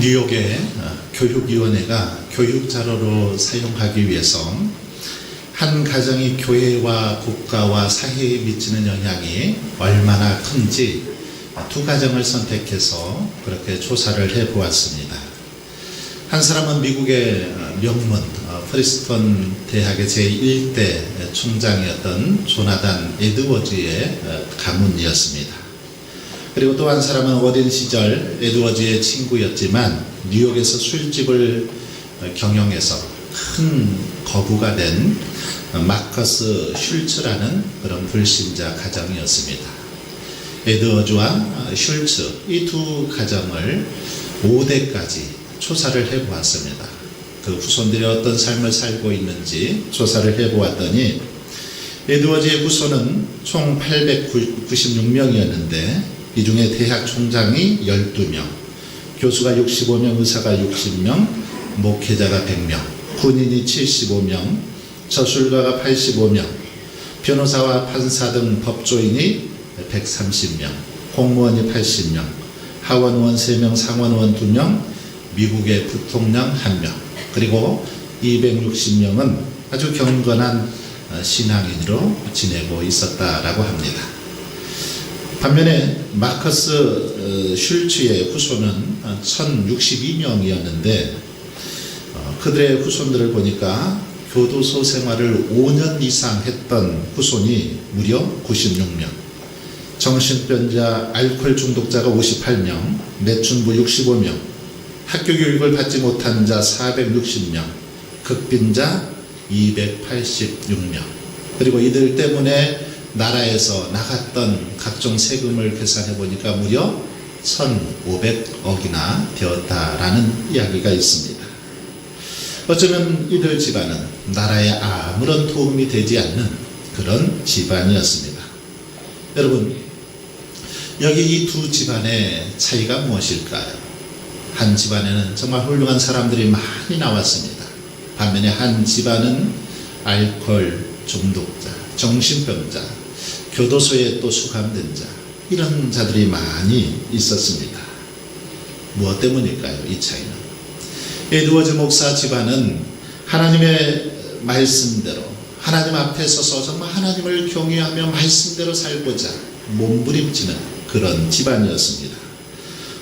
뉴욕의 교육위원회가 교육자료로 사용하기 위해서 한 가정이 교회와 국가와 사회에 미치는 영향이 얼마나 큰지 두 가정을 선택해서 그렇게 조사를 해보았습니다. 한 사람은 미국의 명문 프리스턴 대학의 제1대 총장이었던 조나단 에드워즈의 가문이었습니다. 그리고 또 한 사람은 어린 시절 에드워즈의 친구였지만 뉴욕에서 술집을 경영해서 큰 거부가 된 마커스 슐츠라는 그런 불신자 가정이었습니다. 에드워즈와 슐츠 이 두 가정을 5대까지 조사를 해보았습니다. 그 후손들이 어떤 삶을 살고 있는지 조사를 해보았더니 에드워즈의 후손은 총 896명이었는데 이 중에 대학 총장이 12명, 교수가 65명, 의사가 60명, 목회자가 100명, 군인이 75명, 저술가가 85명, 변호사와 판사 등 법조인이 130명, 공무원이 80명, 하원의원 3명, 상원의원 2명, 미국의 부통령 1명, 그리고 260명은 아주 경건한 신앙인으로 지내고 있었다라고 합니다. 반면에 마커스 슐츠의 후손은 1062명이었는데 그들의 후손들을 보니까 교도소 생활을 5년 이상 했던 후손이 무려 96명, 정신병자, 알코올 중독자가 58명, 매춘부 65명, 학교 교육을 받지 못한 자 460명, 극빈자 286명, 그리고 이들 때문에 나라에서 나갔던 각종 세금을 계산해 보니까 무려 1,500억이나 되었다라는 이야기가 있습니다. 어쩌면 이들 집안은 나라에 아무런 도움이 되지 않는 그런 집안이었습니다. 여러분, 여기 이 두 집안의 차이가 무엇일까요? 한 집안에는 정말 훌륭한 사람들이 많이 나왔습니다. 반면에 한 집안은 알코올 중독자, 정신병자, 교도소에 또 수감된 자, 이런 자들이 많이 있었습니다. 무엇 때문일까요? 이 차이는 에드워즈 목사 집안은 하나님의 말씀대로 하나님 앞에 서서 정말 하나님을 경외하며 말씀대로 살고자 몸부림치는 그런 집안이었습니다.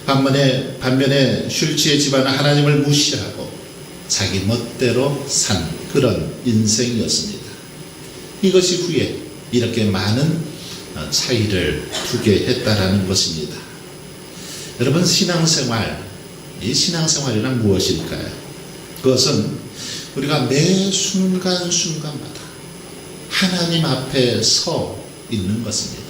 반면에 슐츠의 집안은 하나님을 무시하고 자기 멋대로 산 그런 인생이었습니다. 이것이 후에 이렇게 많은 차이를 두게 했다라는 것입니다. 여러분, 신앙생활, 이 신앙생활이란 무엇일까요? 그것은 우리가 매 순간순간마다 하나님 앞에 서 있는 것입니다.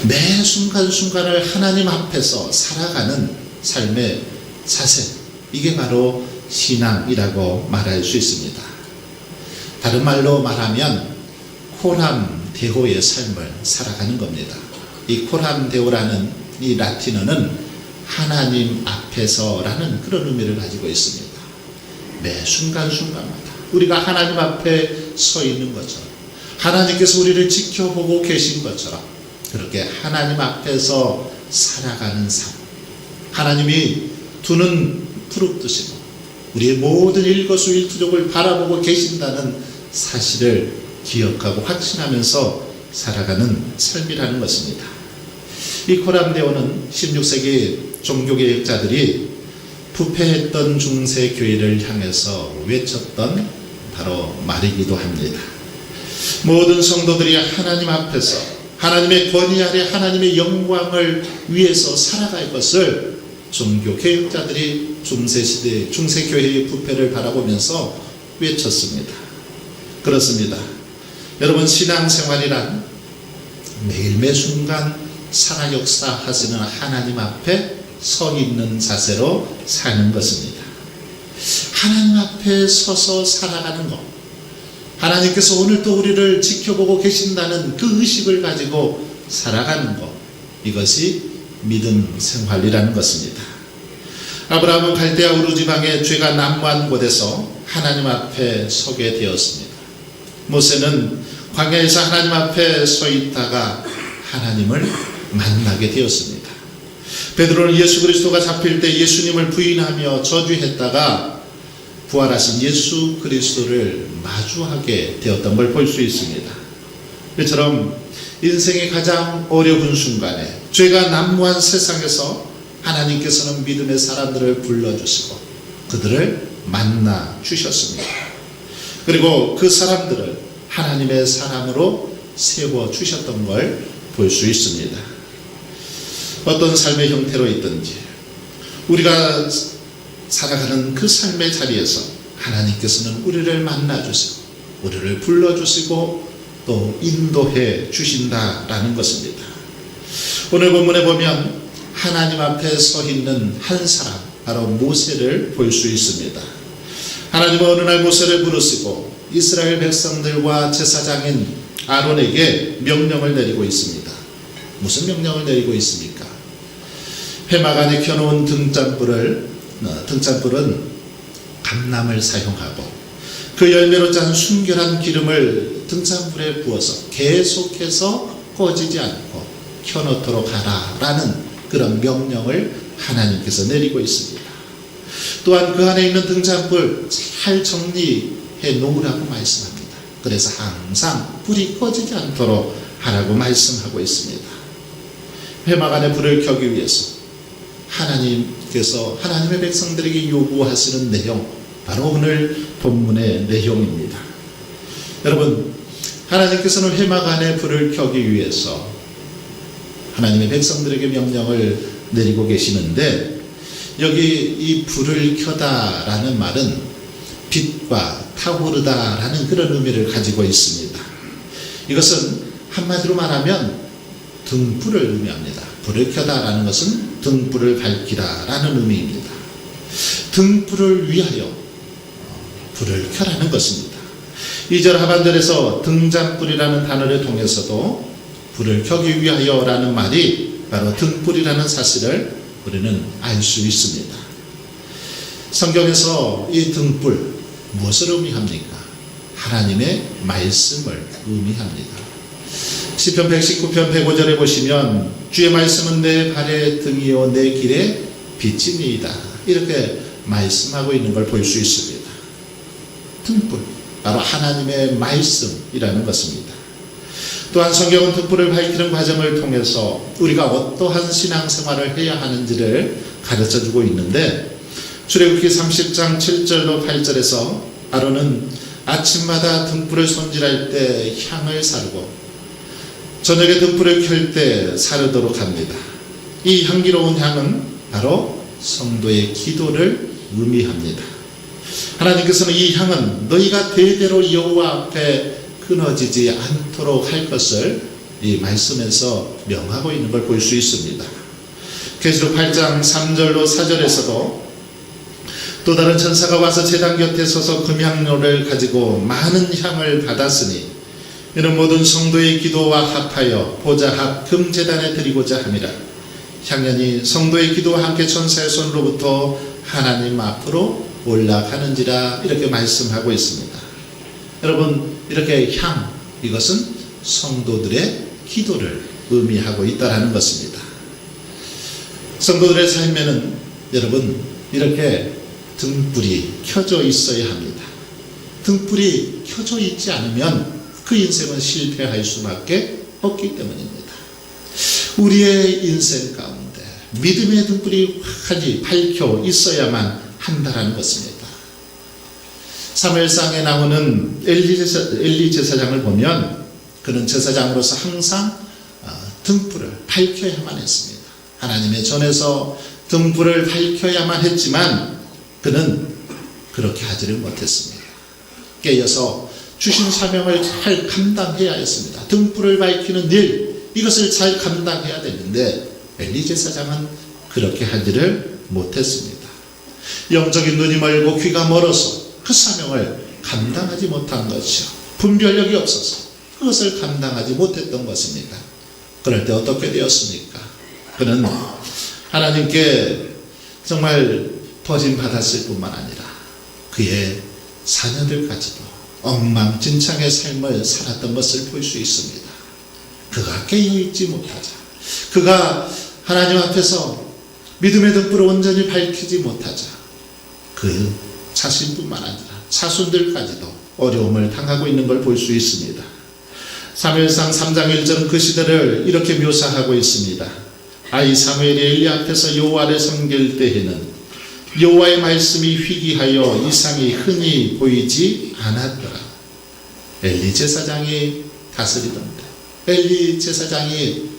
매 순간순간을 하나님 앞에서 살아가는 삶의 자세, 이게 바로 신앙이라고 말할 수 있습니다. 다른 말로 말하면 코람데오의 삶을 살아가는 겁니다. 이 코람데오라는 이 라틴어는 하나님 앞에서라는 그런 의미를 가지고 있습니다. 매 순간순간마다 우리가 하나님 앞에 서 있는 것처럼, 하나님께서 우리를 지켜보고 계신 것처럼 그렇게 하나님 앞에서 살아가는 삶, 하나님이 두 눈 푸릅뜨시고 우리의 모든 일거수일투족을 바라보고 계신다는 사실을 기억하고 확신하면서 살아가는 삶이라는 것입니다. 이 코람데오는 16세기 종교개혁자들이 부패했던 중세교회를 향해서 외쳤던 바로 말이기도 합니다. 모든 성도들이 하나님 앞에서 하나님의 권위 아래 하나님의 영광을 위해서 살아갈 것을 종교개혁자들이 중세시대 중세교회의 부패를 바라보면서 외쳤습니다. 그렇습니다. 여러분, 신앙생활이란 매일 매 순간 살아 역사하시는 하나님 앞에 서 있는 자세로 사는 것입니다. 하나님 앞에 서서 살아가는 것, 하나님께서 오늘 또 우리를 지켜보고 계신다는 그 의식을 가지고 살아가는 것, 이것이 믿음 생활이라는 것입니다. 아브라함은 갈대아 우르 지방의 죄가 난무한 곳에서 하나님 앞에 서게 되었습니다. 모세는 광야에서 하나님 앞에 서 있다가 하나님을 만나게 되었습니다. 베드로는 예수 그리스도가 잡힐 때 예수님을 부인하며 저주했다가 부활하신 예수 그리스도를 마주하게 되었던 걸 볼 수 있습니다. 이처럼 인생의 가장 어려운 순간에 죄가 난무한 세상에서 하나님께서는 믿음의 사람들을 불러주시고 그들을 만나 주셨습니다. 그리고 그 사람들을 하나님의 사람으로 세워주셨던 걸 볼 수 있습니다. 어떤 삶의 형태로 있든지 우리가 살아가는 그 삶의 자리에서 하나님께서는 우리를 만나주시고 우리를 불러주시고 또 인도해 주신다라는 것입니다. 오늘 본문에 보면 하나님 앞에 서 있는 한 사람, 바로 모세를 볼 수 있습니다. 하나님은 어느 날 모세를 부르시고 이스라엘 백성들과 제사장인 아론에게 명령을 내리고 있습니다. 무슨 명령을 내리고 있습니까? 회막 안에 켜놓은 등잔불은 감람을 사용하고 그 열매로 짠 순결한 기름을 등잔불에 부어서 계속해서 꺼지지 않고 켜놓도록 하라라는 그런 명령을 하나님께서 내리고 있습니다. 또한 그 안에 있는 등잔불 잘 정리해 놓으라고 말씀합니다. 그래서 항상 불이 꺼지지 않도록 하라고 말씀하고 있습니다. 회막 안에 불을 켜기 위해서 하나님께서 하나님의 백성들에게 요구하시는 내용, 바로 오늘 본문의 내용입니다. 여러분, 하나님께서는 회막 안에 불을 켜기 위해서 하나님의 백성들에게 명령을 내리고 계시는데, 여기 이 불을 켜다라는 말은 빛과 타오르다라는 그런 의미를 가지고 있습니다. 이것은 한마디로 말하면 등불을 의미합니다. 불을 켜다라는 것은 등불을 밝히다라는 의미입니다. 등불을 위하여 불을 켜라는 것입니다. 2절 하반절에서 등잔불이라는 단어를 통해서도 불을 켜기 위하여라는 말이 바로 등불이라는 사실을 우리는 알 수 있습니다. 성경에서 이 등불 무엇을 의미합니까? 하나님의 말씀을 의미합니다. 시편 119편 105절에 보시면 주의 말씀은 내 발의 등이요 내 길의 빛이니이다, 이렇게 말씀하고 있는 걸 볼 수 있습니다. 등불, 바로 하나님의 말씀이라는 것입니다. 또한 성경은 등불을 밝히는 과정을 통해서 우리가 어떠한 신앙생활을 해야 하는지를 가르쳐주고 있는데, 출애굽기 30장 7절로 8절에서 아론은 아침마다 등불을 손질할 때 향을 사르고 저녁에 등불을 켤 때 사르도록 합니다. 이 향기로운 향은 바로 성도의 기도를 의미합니다. 하나님께서는 이 향은 너희가 대대로 여호와 앞에 끊어지지 않도록 할 것을 이 말씀에서 명하고 있는 걸 볼 수 있습니다. 계시록 8장 3절로 4절에서도 또 다른 천사가 와서 제단 곁에 서서 금향로를 가지고 많은 향을 받았으니 이는 모든 성도의 기도와 합하여 보좌 앞 금제단에 드리고자 함이라. 향연이 성도의 기도와 함께 천사의 손으로부터 하나님 앞으로 올라가는지라, 이렇게 말씀하고 있습니다. 여러분, 이렇게 향, 이것은 성도들의 기도를 의미하고 있다는 것입니다. 성도들의 삶에는 여러분, 이렇게 등불이 켜져 있어야 합니다. 등불이 켜져 있지 않으면 그 인생은 실패할 수밖에 없기 때문입니다. 우리의 인생 가운데 믿음의 등불이 확하게 밝혀 있어야만 한다는 것입니다. 사무엘상에 나오는 엘리 제사장을 보면 그는 제사장으로서 항상 등불을 밝혀야만 했습니다. 하나님의 전에서 등불을 밝혀야만 했지만 그는 그렇게 하지를 못했습니다. 깨어서 주신 사명을 잘 감당해야 했습니다. 등불을 밝히는 일, 이것을 잘 감당해야 되는데 엘리 제사장은 그렇게 하지를 못했습니다. 영적인 눈이 멀고 귀가 멀어서 그 사명을 감당하지 못한 것이요, 분별력이 없어서 그것을 감당하지 못했던 것입니다. 그럴 때 어떻게 되었습니까? 그는 하나님께 정말 버림받았을 뿐만 아니라 그의 자녀들까지도 엉망진창의 삶을 살았던 것을 볼 수 있습니다. 그가 깨어있지 못하자, 그가 하나님 앞에서 믿음의 등불을 온전히 밝히지 못하자 그 자신뿐만 아니라 자손들까지도 어려움을 당하고 있는 걸 볼 수 있습니다. 사무엘상 3장 1절은 그 시대를 이렇게 묘사하고 있습니다. 아이 사무엘이 엘리 앞에서 여호와를 섬길 때에는 여호와의 말씀이 희귀하여 이상이 흔히 보이지 않았더라. 엘리 제사장이 다스리던데, 엘리 제사장이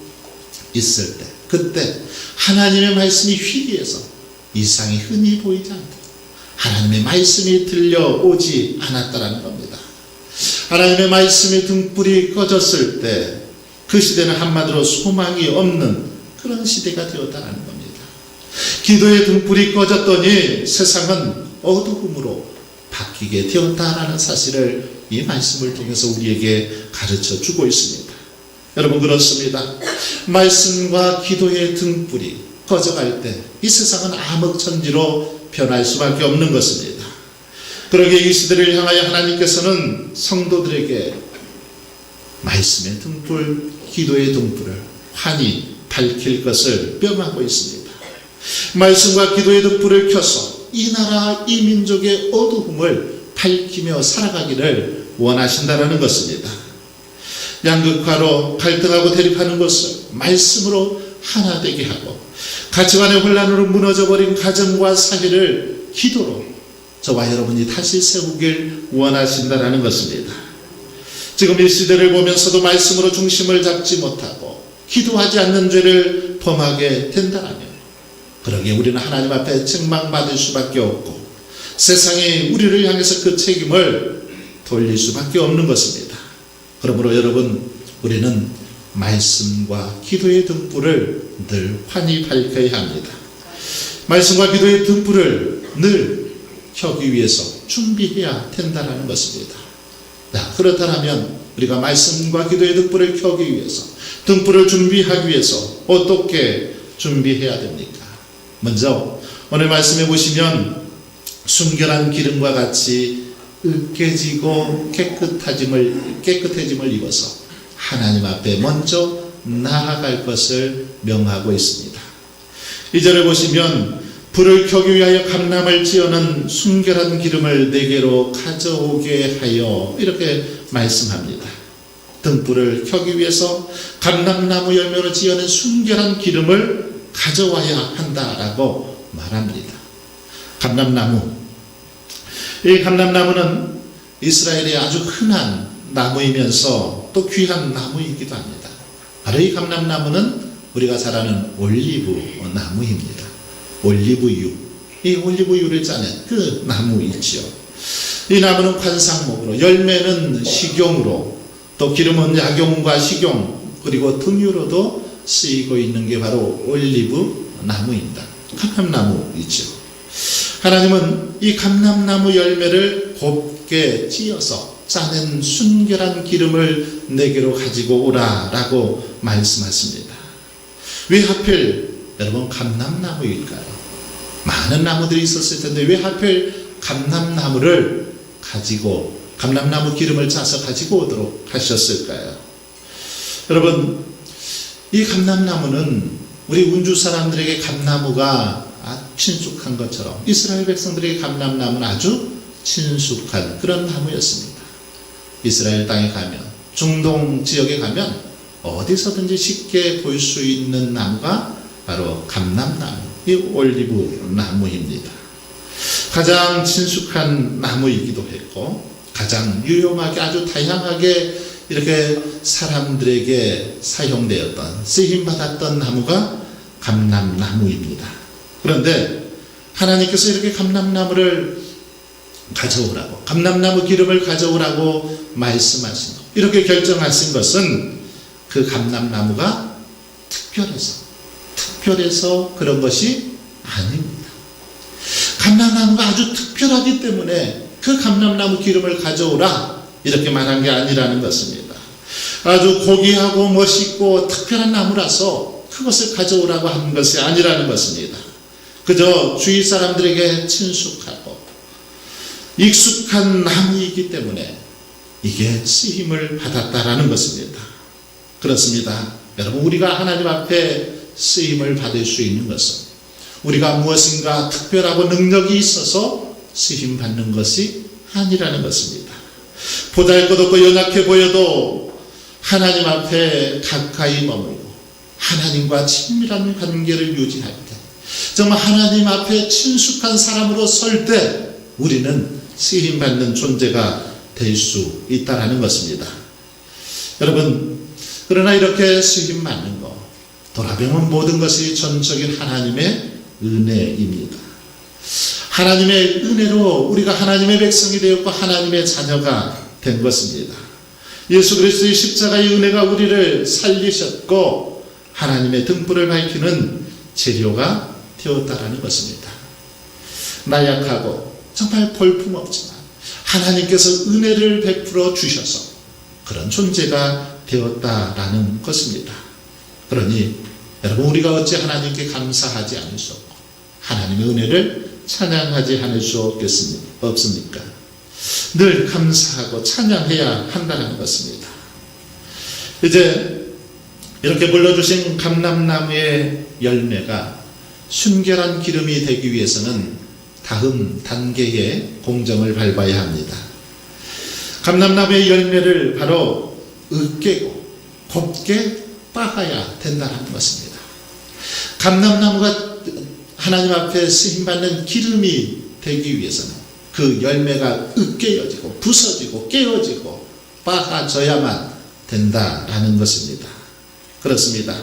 있을 때, 그때 하나님의 말씀이 희귀해서 이상이 흔히 보이지 않다. 하나님의 말씀이 들려오지 않았다라는 겁니다. 하나님의 말씀의 등불이 꺼졌을 때 그 시대는 한마디로 소망이 없는 그런 시대가 되었다는 겁니다. 기도의 등불이 꺼졌더니 세상은 어두움으로 바뀌게 되었다라는 사실을 이 말씀을 통해서 우리에게 가르쳐 주고 있습니다. 여러분, 그렇습니다. 말씀과 기도의 등불이 꺼져갈 때 이 세상은 암흑천지로 변할 수밖에 없는 것입니다. 그러기에 이 시대를 향하여 하나님께서는 성도들에게 말씀의 등불, 기도의 등불을 환히 밝힐 것을 명하고 있습니다. 말씀과 기도의 등불을 켜서 이 나라, 이 민족의 어두움을 밝히며 살아가기를 원하신다는 것입니다. 양극화로 갈등하고 대립하는 것을 말씀으로 하나 되게 하고 가치관의 혼란으로 무너져버린 가정과 사회를 기도로 저와 여러분이 다시 세우길 원하신다는 것입니다. 지금 이 시대를 보면서도 말씀으로 중심을 잡지 못하고 기도하지 않는 죄를 범하게 된다면 그러기에 우리는 하나님 앞에 책망받을 수밖에 없고 세상이 우리를 향해서 그 책임을 돌릴 수밖에 없는 것입니다. 그러므로 여러분, 우리는 말씀과 기도의 등불을 늘 환히 밝혀야 합니다. 말씀과 기도의 등불을 늘 켜기 위해서 준비해야 된다는 것입니다. 그렇다면 우리가 말씀과 기도의 등불을 켜기 위해서, 등불을 준비하기 위해서 어떻게 준비해야 됩니까? 먼저 오늘 말씀해 보시면 순결한 기름과 같이 으깨지고 깨끗해짐을 입어서 하나님 앞에 먼저 나아갈 것을 명하고 있습니다. 2절에 보시면 불을 켜기 위하여 감람을 찌어는 순결한 기름을 내게로 가져오게 하여 이렇게 말씀합니다. 등불을 켜기 위해서 감람나무 열매로 찌어낸 순결한 기름을 가져와야 한다라고 말합니다. 감람나무, 이 감람나무는 이스라엘의 아주 흔한 나무이면서 또 귀한 나무이기도 합니다. 바로 이 감람나무는 우리가 잘 아는 올리브 나무입니다. 올리브유, 이 올리브유를 짜낸 그 나무 있죠. 이 나무는 관상목으로, 열매는 식용으로, 또 기름은 약용과 식용, 그리고 등유로도 쓰이고 있는 게 바로 올리브 나무입니다. 감람나무 있죠. 하나님은 이 감람나무 열매를 곱게 찧어서 짜낸 순결한 기름을 내게로 가지고 오라라고 말씀하십니다. 왜 하필 여러분 감람나무일까요? 많은 나무들이 있었을 텐데 왜 하필 감람나무를 가지고, 감람나무 기름을 짜서 가지고 오도록 하셨을까요? 여러분, 이 감람나무는 우리 운주 사람들에게 감나무가 친숙한 것처럼 이스라엘 백성들에게 감람나무는 아주 친숙한 그런 나무였습니다. 이스라엘 땅에 가면, 중동 지역에 가면 어디서든지 쉽게 볼 수 있는 나무가 바로 감람나무, 이 올리브 나무입니다. 가장 친숙한 나무이기도 했고 가장 유용하게, 아주 다양하게 이렇게 사람들에게 사용되었던, 쓰임받았던 나무가 감람나무입니다. 그런데 하나님께서 이렇게 감람나무를 가져오라고, 감람나무 기름을 가져오라고 말씀하신 것, 이렇게 결정하신 것은 그 감람나무가 특별해서 그런 것이 아닙니다. 감람나무가 아주 특별하기 때문에 그 감람나무 기름을 가져오라 이렇게 말한 게 아니라는 것입니다. 아주 고귀하고 멋있고 특별한 나무라서 그것을 가져오라고 한 것이 아니라는 것입니다. 그저 주위 사람들에게 친숙하고 익숙한 나무이기 때문에 이게 쓰임을 받았다라는 것입니다. 그렇습니다. 여러분, 우리가 하나님 앞에 쓰임을 받을 수 있는 것은 우리가 무엇인가 특별하고 능력이 있어서 쓰임 받는 것이 아니라는 것입니다. 보잘것없고 연약해 보여도 하나님 앞에 가까이 머물고 하나님과 친밀한 관계를 유지할 때, 정말 하나님 앞에 친숙한 사람으로 설 때 우리는 쓰임 받는 존재가 될 수 있다는 것입니다. 여러분, 그러나 이렇게 쓰임 받는 것, 돌아보면 모든 것이 전적인 하나님의 은혜입니다. 하나님의 은혜로 우리가 하나님의 백성이 되었고 하나님의 자녀가 된 것입니다. 예수 그리스도의 십자가의 은혜가 우리를 살리셨고 하나님의 등불을 밝히는 재료가 되었다라는 것입니다. 나약하고 정말 볼품없지만 하나님께서 은혜를 베풀어 주셔서 그런 존재가 되었다라는 것입니다. 그러니 여러분, 우리가 어찌 하나님께 감사하지 않을 수 없고 하나님의 은혜를 찬양하지 않을 수 없습니까? 늘 감사하고 찬양해야 한다는 것입니다. 이제 이렇게 물러주신 감람나무의 열매가 순결한 기름이 되기 위해서는 다음 단계의 공정을 밟아야 합니다. 감람나무의 열매를 바로 으깨고 곱게 빻아야 된다는 것입니다. 감람나무가 하나님 앞에 쓰임받는 기름이 되기 위해서는 그 열매가 으깨어지고 부서지고 깨어지고 빻아져야만 된다라는 것입니다. 그렇습니다.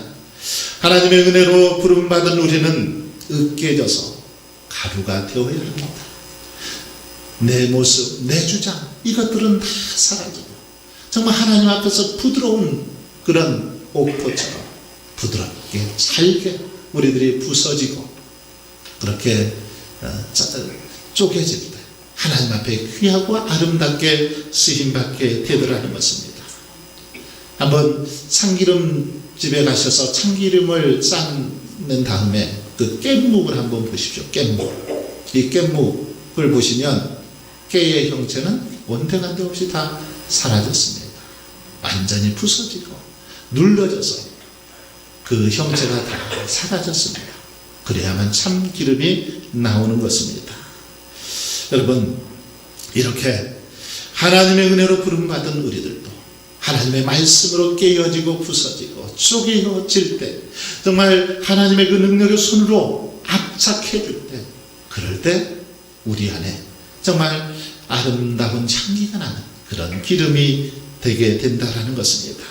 하나님의 은혜로 부름받은 우리는 으깨져서 가루가 되어야 합니다. 내 모습, 내 주장, 이것들은 다 사라지고 정말 하나님 앞에서 부드러운 그런 옥토처럼 부드럽게 잘게 우리들이 부서지고 그렇게 쪼개질 때 하나님 앞에 귀하고 아름답게 쓰임받게 되더라는 것입니다. 한번 참기름집에 가셔서 참기름을 쌓는 다음에 그 깻묵을 한번 보십시오. 깻묵. 이 깻묵을 보시면 깨의 형체는 원데간데 없이 다 사라졌습니다. 완전히 부서지고 눌러져서 그 형체가 다 사라졌습니다. 그래야만 참기름이 나오는 것입니다. 여러분, 이렇게 하나님의 은혜로 부름받은 우리들도 하나님의 말씀으로 깨어지고 부서지고 쪼개어질 때, 정말 하나님의 그 능력의 손으로 압착해 줄 때, 그럴 때 우리 안에 정말 아름다운 향기가 나는 그런 기름이 되게 된다라는 것입니다.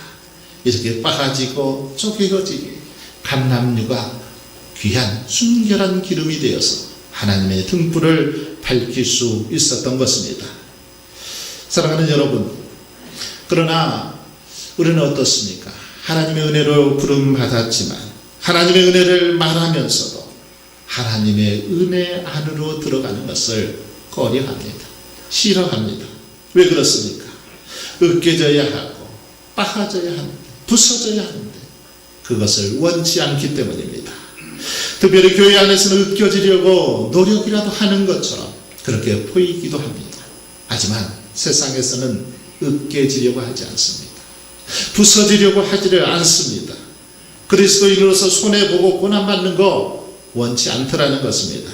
이렇게 빻아지고 쪼개어지게 감람류가 귀한 순결한 기름이 되어서 하나님의 등불을 밝힐 수 있었던 것입니다. 사랑하는 여러분, 그러나 우리는 어떻습니까? 하나님의 은혜로 부름받았지만 하나님의 은혜를 말하면서도 하나님의 은혜 안으로 들어가는 것을 꺼려합니다. 싫어합니다. 왜 그렇습니까? 으깨져야 하고 빻아져야 하는데, 부서져야 하는데 그것을 원치 않기 때문입니다. 특별히 교회 안에서는 으깨지려고 노력이라도 하는 것처럼 그렇게 보이기도 합니다. 하지만 세상에서는 으깨지려고 하지 않습니다. 부서지려고 하지를 않습니다. 그리스도인으로서 손해보고 고난받는 거 원치 않더라는 것입니다.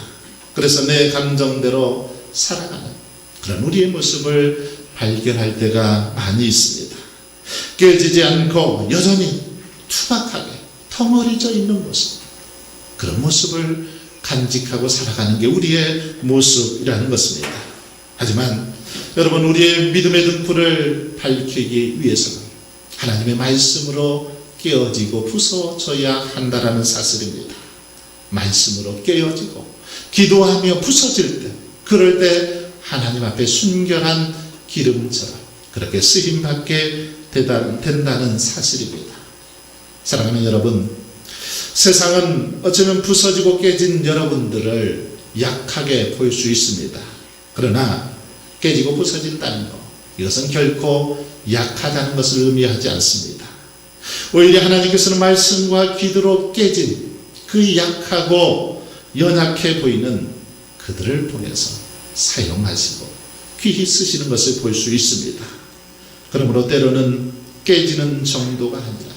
그래서 내 감정대로 살아가는 그런 우리의 모습을 발견할 때가 많이 있습니다. 깨지지 않고 여전히 투박하게 덩어리져 있는 모습, 그런 모습을 간직하고 살아가는 게 우리의 모습이라는 것입니다. 하지만 여러분, 우리의 믿음의 등불을 밝히기 위해서는 하나님의 말씀으로 깨어지고 부서져야 한다라는 사실입니다. 말씀으로 깨어지고 기도하며 부서질 때, 그럴 때 하나님 앞에 순결한 기름처럼 그렇게 쓰임받게 된다는 사실입니다. 사랑하는 여러분, 세상은 어쩌면 부서지고 깨진 여러분들을 약하게 볼 수 있습니다. 그러나 깨지고 부서진다는 것, 이것은 결코 약하다는 것을 의미하지 않습니다. 오히려 하나님께서는 말씀과 기도로 깨진 그 약하고 연약해 보이는 그들을 보내서 사용하시고 귀히 쓰시는 것을 볼 수 있습니다. 그러므로 때로는 깨지는 정도가 아니라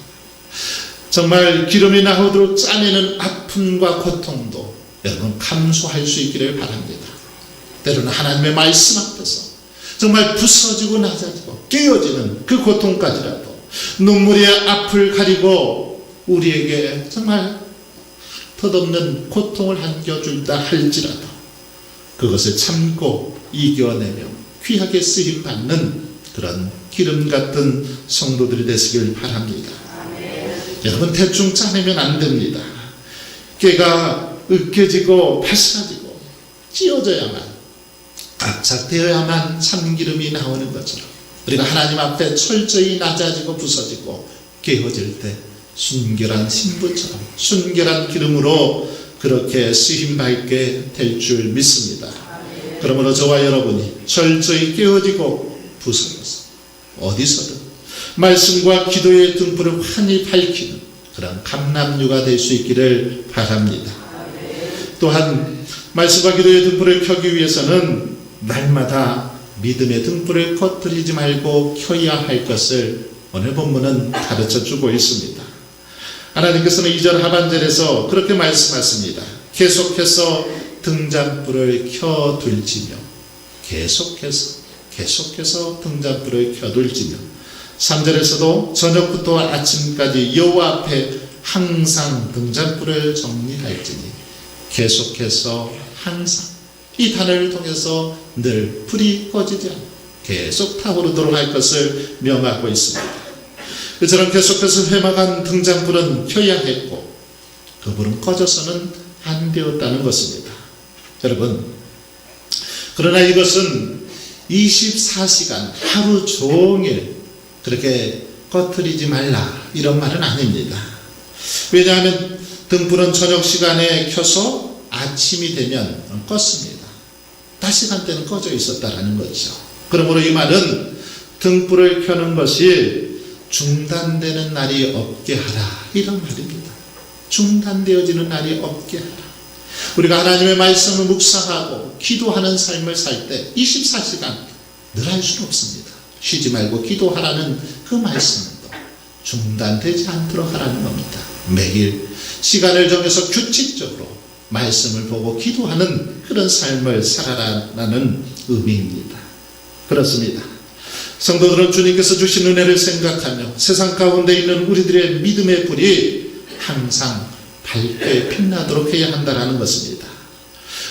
정말 기름이 나오도록 짜내는 아픔과 고통도 여러분 감수할 수 있기를 바랍니다. 때로는 하나님의 말씀 앞에서 정말 부서지고 낮아지고 깨어지는 그 고통까지라도 눈물의 앞을 가리고 우리에게 정말 덧없는 고통을 안겨준다 할지라도 그것을 참고 이겨내며 귀하게 쓰임받는 그런 기름 같은 성도들이 되시길 바랍니다. 여러분 대충 짜내면 안 됩니다. 깨가 으깨지고 바스라지고 찢어져야만 압착되어야만 참기름이 나오는 것처럼 우리가 하나님 앞에 철저히 낮아지고 부서지고 깨어질 때 순결한 신부처럼 순결한 기름으로 그렇게 쓰임받게 될 줄 믿습니다. 그러므로 저와 여러분이 철저히 깨어지고 부서져서 어디서든 말씀과 기도의 등불을 환히 밝히는 그런 감람류가 될 수 있기를 바랍니다. 또한 말씀과 기도의 등불을 켜기 위해서는 날마다 믿음의 등불을 꺼뜨리지 말고 켜야 할 것을 오늘 본문은 가르쳐주고 있습니다. 하나님께서는 2절 하반절에서 그렇게 말씀하십니다. 계속해서 등잔불을 켜둘지며 계속해서 등잔불을 켜둘지며 3절에서도 저녁부터 아침까지 여호와 앞에 항상 등잔불을 정리할지니 계속해서 항상 이 단어를 통해서 늘 불이 꺼지지 않고 계속 타오르도록 할 것을 명하고 있습니다. 그처럼 계속해서 회막한 등잔불은 켜야 했고 그 불은 꺼져서는 안 되었다는 것입니다. 여러분 그러나 이것은 24시간 하루 종일 그렇게 꺼뜨리지 말라 이런 말은 아닙니다. 왜냐하면 등불은 저녁 시간에 켜서 아침이 되면 껐습니다. 낮 시간대는 꺼져 있었다라는 거죠. 그러므로 이 말은 등불을 켜는 것이 중단되는 날이 없게 하라 이런 말입니다. 중단되어지는 날이 없게 하라. 우리가 하나님의 말씀을 묵상하고 기도하는 삶을 살 때 24시간 늘 할 수는 없습니다. 쉬지 말고 기도하라는 그 말씀도 중단되지 않도록 하라는 겁니다. 매일 시간을 정해서 규칙적으로 말씀을 보고 기도하는 그런 삶을 살아라라는 의미입니다. 그렇습니다. 성도들은 주님께서 주신 은혜를 생각하며 세상 가운데 있는 우리들의 믿음의 불이 항상 밝게 빛나도록 해야 한다는 것입니다.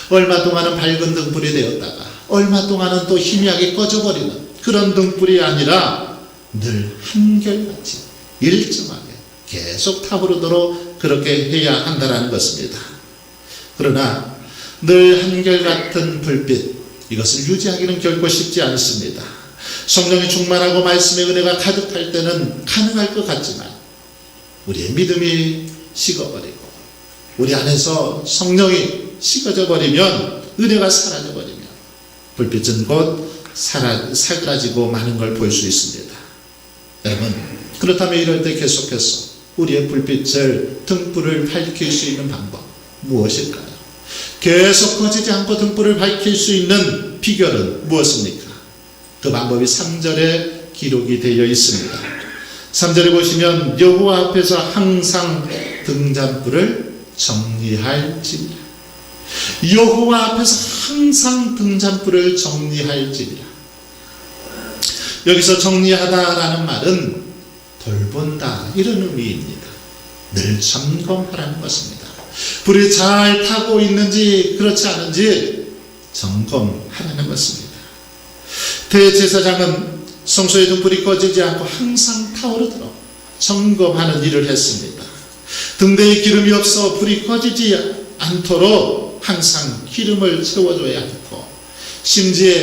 얼마 동안은 밝은 등불이 되었다가 얼마 동안은 또 희미하게 꺼져버리는 그런 등불이 아니라 늘 한결같이 일정하게 계속 타오르도록 그렇게 해야 한다는 것입니다. 그러나 늘 한결같은 불빛 이것을 유지하기는 결코 쉽지 않습니다. 성령이 충만하고 말씀의 은혜가 가득할 때는 가능할 것 같지만 우리의 믿음이 식어버리고 우리 안에서 성령이 식어져 버리면 은혜가 사라져 버리면 불빛은 곧 사그라지고 마는 걸 볼 수 있습니다. 여러분 그렇다면 이럴 때 계속해서 우리의 불빛을 등불을 밝힐 수 있는 방법 무엇일까요? 계속 꺼지지 않고 등불을 밝힐 수 있는 비결은 무엇입니까? 그 방법이 3절에 기록이 되어 있습니다. 3절에 보시면 여호와 앞에서 항상 등잔불을 정리할지니라. 여호와 앞에서 항상 등잔불을 정리할지니라. 여기서 정리하다라는 말은 돌본다 이런 의미입니다. 늘 점검하라는 것입니다. 불이 잘 타고 있는지 그렇지 않은지 점검하라는 것입니다. 대제사장은 성소의 등불이 꺼지지 않고 항상 타오르도록 점검하는 일을 했습니다. 등대에 기름이 없어 불이 꺼지지 않도록 항상 기름을 채워줘야 했고 심지어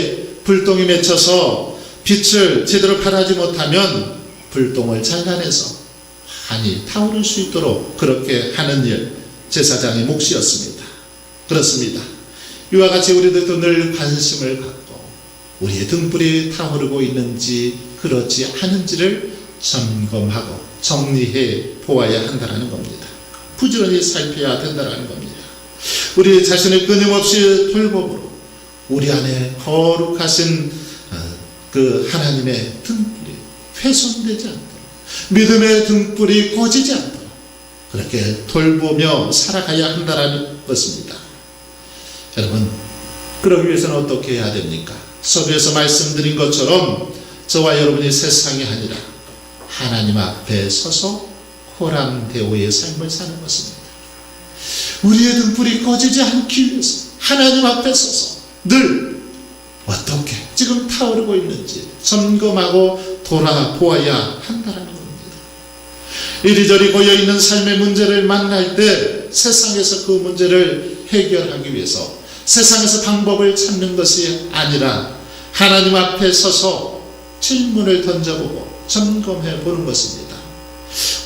불똥이 맺혀서 빛을 제대로 발하지 못하면 불똥을 잘라내서 환히 타오를 수 있도록 그렇게 하는 일 제사장의 몫이었습니다. 그렇습니다. 이와 같이 우리들도 늘 관심을 갖고 우리의 등불이 타오르고 있는지 그렇지 않은지를 점검하고 정리해 보아야 한다는 겁니다. 부지런히 살펴야 된다는 겁니다. 우리 자신을 끊임없이 돌봄으로 우리 안에 거룩하신 그 하나님의 등불이 훼손되지 않도록 믿음의 등불이 꺼지지 않도록 그렇게 돌보며 살아가야 한다는 것입니다. 여러분, 그러기 위해서는 어떻게 해야 됩니까? 서두에서 말씀드린 것처럼 저와 여러분이 세상이 아니라 하나님 앞에 서서 호람대오의 삶을 사는 것입니다. 우리의 등불이 꺼지지 않기 위해서 하나님 앞에 서서 늘 어떻게 지금 타오르고 있는지 점검하고 돌아보아야 한다는 겁니다. 이리저리 고여있는 삶의 문제를 만날 때 세상에서 그 문제를 해결하기 위해서 세상에서 방법을 찾는 것이 아니라 하나님 앞에 서서 질문을 던져보고 점검해 보는 것입니다.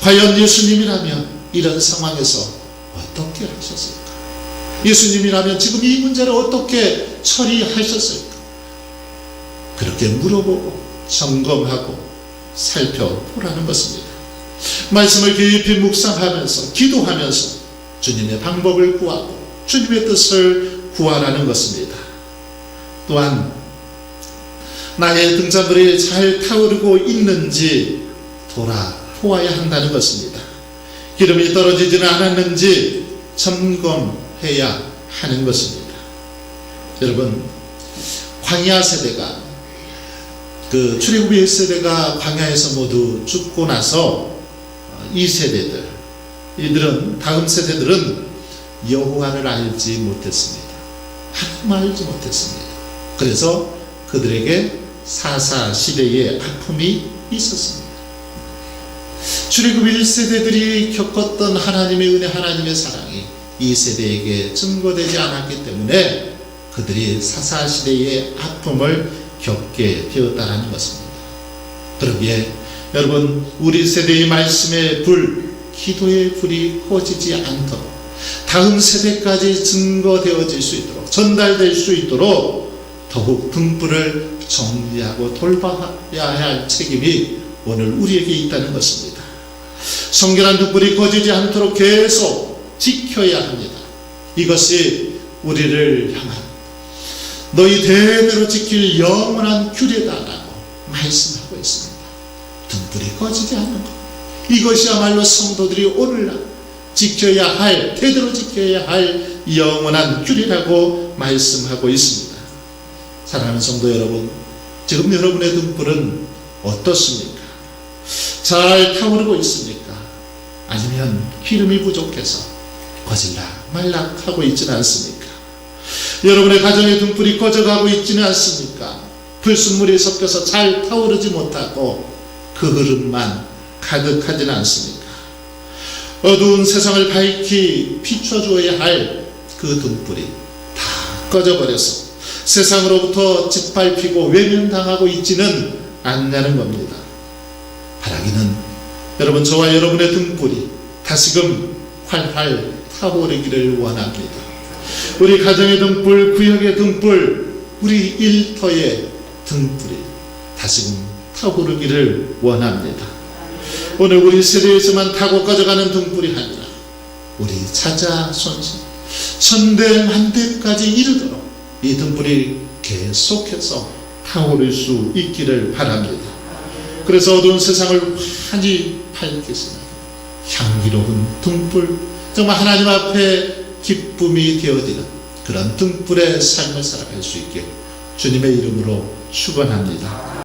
과연 예수님이라면 이런 상황에서 어떻게 하셨을까? 예수님이라면 지금 이 문제를 어떻게 처리하셨을까? 그렇게 물어보고 점검하고 살펴보라는 것입니다. 말씀을 깊이 묵상하면서 기도하면서 주님의 방법을 구하고 주님의 뜻을 구하라는 것입니다. 또한 나의 등잔불이 잘 타오르고 있는지 돌아보아야 한다는 것입니다. 기름이 떨어지지는 않았는지 점검해야 하는 것입니다. 여러분, 광야 세대가 출애굽의 세대가 광야에서 모두 죽고 나서 이 세대들, 이들은 다음 세대들은 여호와를 알지 못했습니다. 하나님을 알지 못했습니다. 그래서 그들에게 사사 시대의 아픔이 있었습니다. 출애굽 1세대들이 겪었던 하나님의 은혜, 하나님의 사랑이 이 세대에게 증거되지 않았기 때문에 그들이 사사 시대의 아픔을 겪게 되었다는 것입니다. 그러기에 여러분, 우리 세대의 말씀의 불, 기도의 불이 꺼지지 않도록 다음 세대까지 증거되어질 수 있도록 전달될 수 있도록 더욱 등불을 정리하고 돌봐야 할 책임이 오늘 우리에게 있다는 것입니다. 성결한 등불이 꺼지지 않도록 계속 지켜야 합니다. 이것이 우리를 향한 너희 대대로 지킬 영원한 규례다라고 말씀하고 있습니다. 등불이 꺼지지 않는 것, 이것이야말로 성도들이 오늘날 지켜야 할, 대대로 지켜야 할 영원한 규례라고 말씀하고 있습니다. 사랑하는 성도 여러분, 지금 여러분의 등불은 어떻습니까? 잘 타오르고 있습니까? 아니면 기름이 부족해서 꺼질락 말락 하고 있지는 않습니까? 여러분의 가정의 등불이 꺼져가고 있지는 않습니까? 불순물이 섞여서 잘 타오르지 못하고 그 흐름만 가득하지는 않습니까? 어두운 세상을 밝히 비춰주어야 할 그 등불이 다 꺼져버려서 세상으로부터 짓밟히고 외면당하고 있지는 않냐는 겁니다. 바라기는 여러분, 저와 여러분의 등불이 다시금 활활 타오르기를 원합니다. 우리 가정의 등불, 구역의 등불, 우리 일터의 등불이 다시금 타오르기를 원합니다. 오늘 우리 세대에서만 타고 꺼져가는 등불이 아니라 우리 자자손손 천대만대까지 이르도록 이 등불이 계속해서 타오를 수 있기를 바랍니다. 그래서 어두운 세상을 환히 밝히시는 향기로운 등불, 정말 하나님 앞에 기쁨이 되어지는 그런 등불의 삶을 살아갈 수 있게 주님의 이름으로 축원합니다.